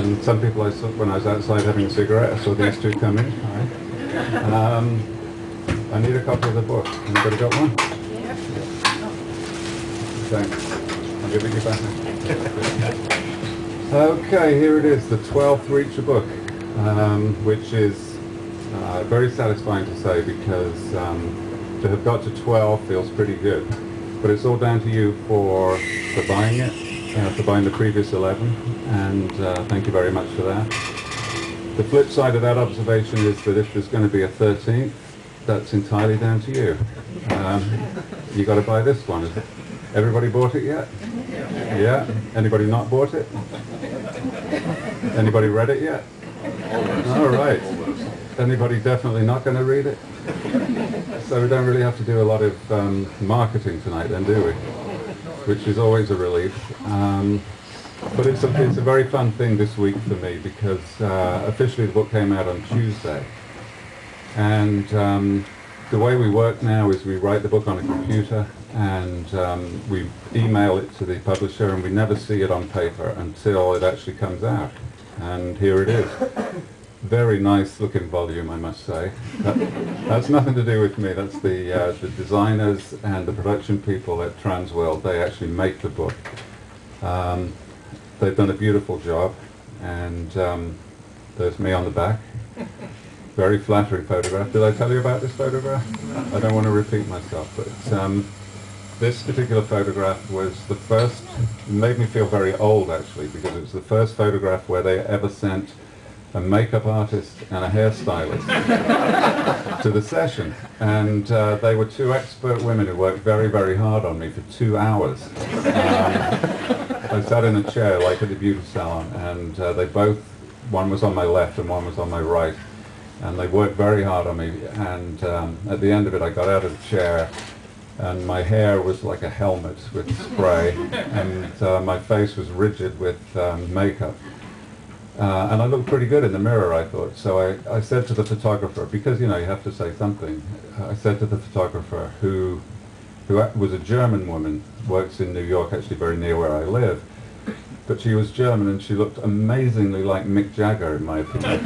And some people I saw when I was outside having a cigarette, I saw these two come in. All right. I need a copy of the book. Anybody got one? Yeah. Thanks. I'll give it you back. Okay, here it is, the 12th Reacher book, which is very satisfying to say because to have got to 12 feels pretty good. But it's all down to you for buying it, for buying the previous 11, and thank you very much for that. The flip side of that observation is that if there's going to be a 13th, that's entirely down to you. You got to buy this one. Everybody bought it yet? Yeah. Anybody not bought it? Anybody read it yet? All right. Anybody definitely not going to read it? So we don't really have to do a lot of marketing tonight then, do we? Which is always a relief. But it's a very fun thing this week for me because officially the book came out on Tuesday. And the way we work now is we write the book on a computer and we email it to the publisher, and we never see it on paper until it actually comes out. And here it is. Very nice looking volume, I must say. That's nothing to do with me. That's the designers and the production people at Transworld. They actually make the book. They've done a beautiful job, and there's me on the back. Very flattering photograph. Did I tell you about this photograph? I don't want to repeat myself, but this particular photograph was the first, it made me feel very old actually, because it was the first photograph where they ever sent a makeup artist and a hairstylist to the session. And they were two expert women who worked very, very hard on me for 2 hours. I sat in a chair like at the beauty salon, and they both, one was on my left and one was on my right. And they worked very hard on me, and at the end of it I got out of the chair and my hair was like a helmet with spray, and my face was rigid with makeup. And I looked pretty good in the mirror, I thought. So I said to the photographer, because you know you have to say something, I said to the photographer, who was a German woman, works in New York, actually very near where I live, but she was German and she looked amazingly like Mick Jagger in my opinion.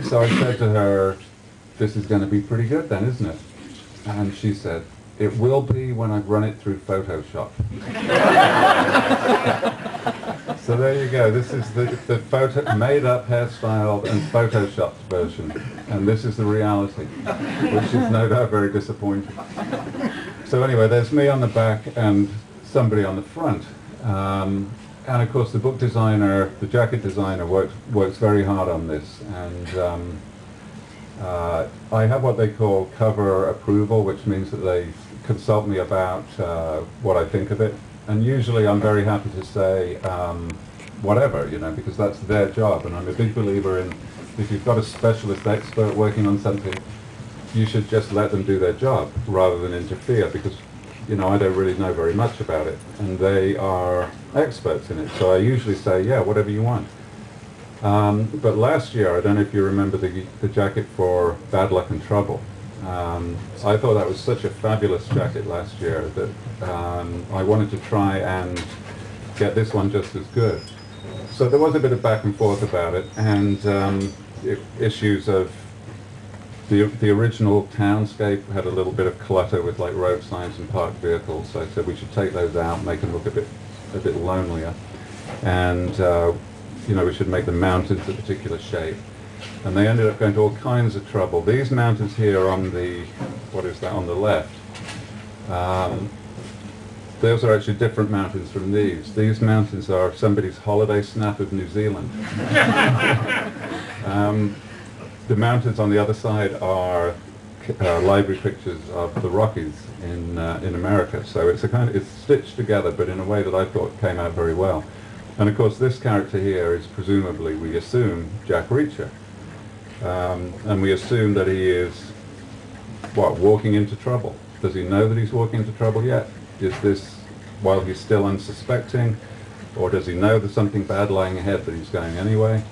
So I said to her, this is going to be pretty good then, isn't it? And she said, it will be when I run it through Photoshop. So there you go. This is the made-up, hairstyled and photoshopped version. And this is the reality, which is no doubt very disappointing. So anyway, there's me on the back and somebody on the front. And of course the book designer, the jacket designer, works very hard on this. And I have what they call cover approval, which means that they consult me about what I think of it. And usually I'm very happy to say whatever, you know, because that's their job. And I'm a big believer in, if you've got a specialist expert working on something, you should just let them do their job rather than interfere, because, you know, I don't really know very much about it. And they are experts in it. So I usually say, yeah, whatever you want. But last year, I don't know if you remember the jacket for Bad Luck and Trouble. I thought that was such a fabulous jacket last year that I wanted to try and get this one just as good. So there was a bit of back and forth about it, and issues of the original townscape had a little bit of clutter with like road signs and parked vehicles. So I said we should take those out, make them look a bit lonelier, and you know, we should make the mountains a particular shape. And they ended up going to all kinds of trouble. These mountains here on the, what is that, on the left, those are actually different mountains from these. These mountains are somebody's holiday snap of New Zealand. The mountains on the other side are library pictures of the Rockies in America. So it's it's stitched together, but in a way that I thought came out very well. And of course this character here is presumably, we assume, Jack Reacher. And we assume that he is, what, walking into trouble. Does he know that he's walking into trouble yet? Is this while he's still unsuspecting? Or does he know there's something bad lying ahead but he's going anyway?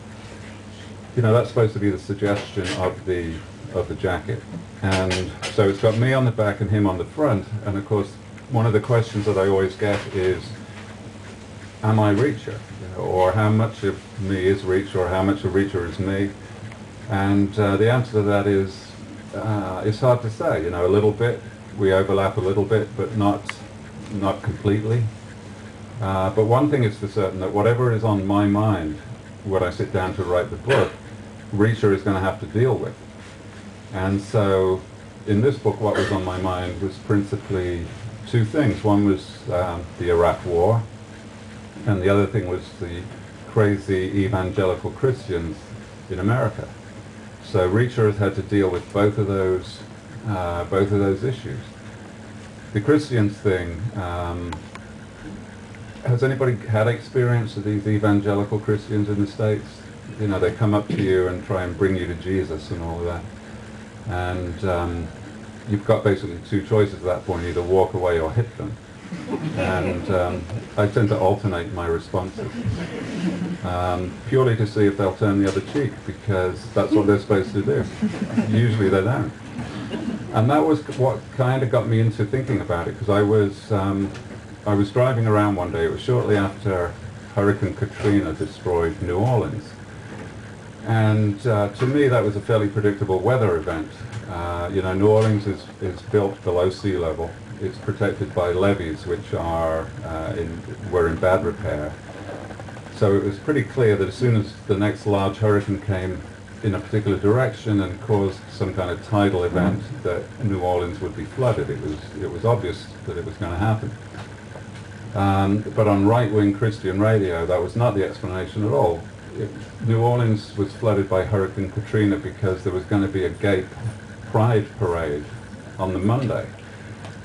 You know, that's supposed to be the suggestion of the jacket. And so it's got me on the back and him on the front. And of course, one of the questions that I always get is, am I Reacher? Or how much of me is Reacher, or how much of Reacher is me? And the answer to that is, it's hard to say. A little bit. We overlap a little bit, but not completely. But one thing is for certain, that whatever is on my mind when I sit down to write the book, Reacher is going to have to deal with. And so in this book, what was on my mind was principally two things. One was the Iraq War, and the other thing was the crazy evangelical Christians in America. So Reacher has had to deal with both of those issues. The Christians thing, has anybody had experience of these evangelical Christians in the States? They come up to you and try and bring you to Jesus and all of that. And you've got basically two choices at that point: either walk away or hit them. And I tend to alternate my responses, purely to see if they'll turn the other cheek, because that's what they're supposed to do. Usually they don't. And that was what kind of got me into thinking about it, because I was driving around one day. It was shortly after Hurricane Katrina destroyed New Orleans. And to me, that was a fairly predictable weather event. New Orleans is built below sea level. It's protected by levees, which were in bad repair. So it was pretty clear that as soon as the next large hurricane came in a particular direction and caused some kind of tidal event, that New Orleans would be flooded. It was obvious that it was going to happen. But on right-wing Christian radio, that was not the explanation at all. New Orleans was flooded by Hurricane Katrina because there was going to be a gay pride parade on the Monday.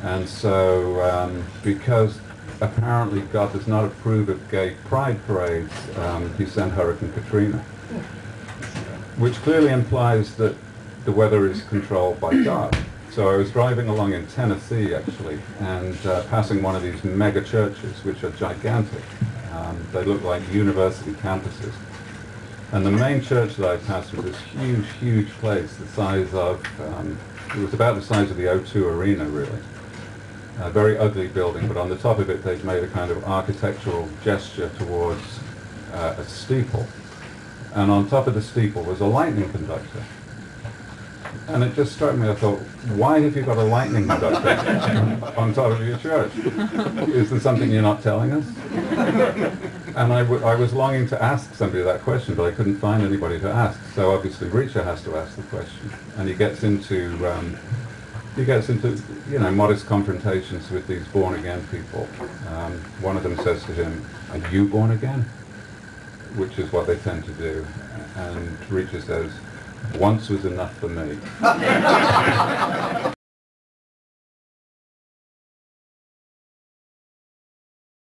And so, because apparently God does not approve of gay pride parades, he sent Hurricane Katrina, which clearly implies that the weather is controlled by God. So I was driving along in Tennessee, actually, and passing one of these mega churches, which are gigantic. They look like university campuses. And the main church that I passed was this huge, huge place, the size of, it was about the size of the O2 Arena, really. A very ugly building, but on the top of it they've made a kind of architectural gesture towards a steeple. And on top of the steeple was a lightning conductor. And it just struck me, I thought, why have you got a lightning conductor on top of your church? Is there something you're not telling us? And I was longing to ask somebody that question, but I couldn't find anybody to ask. So obviously Reacher has to ask the question. And he gets into modest confrontations with these born-again people. One of them says to him, "Are you born again?" Which is what they tend to do. And Reacher says, "Once was enough for me."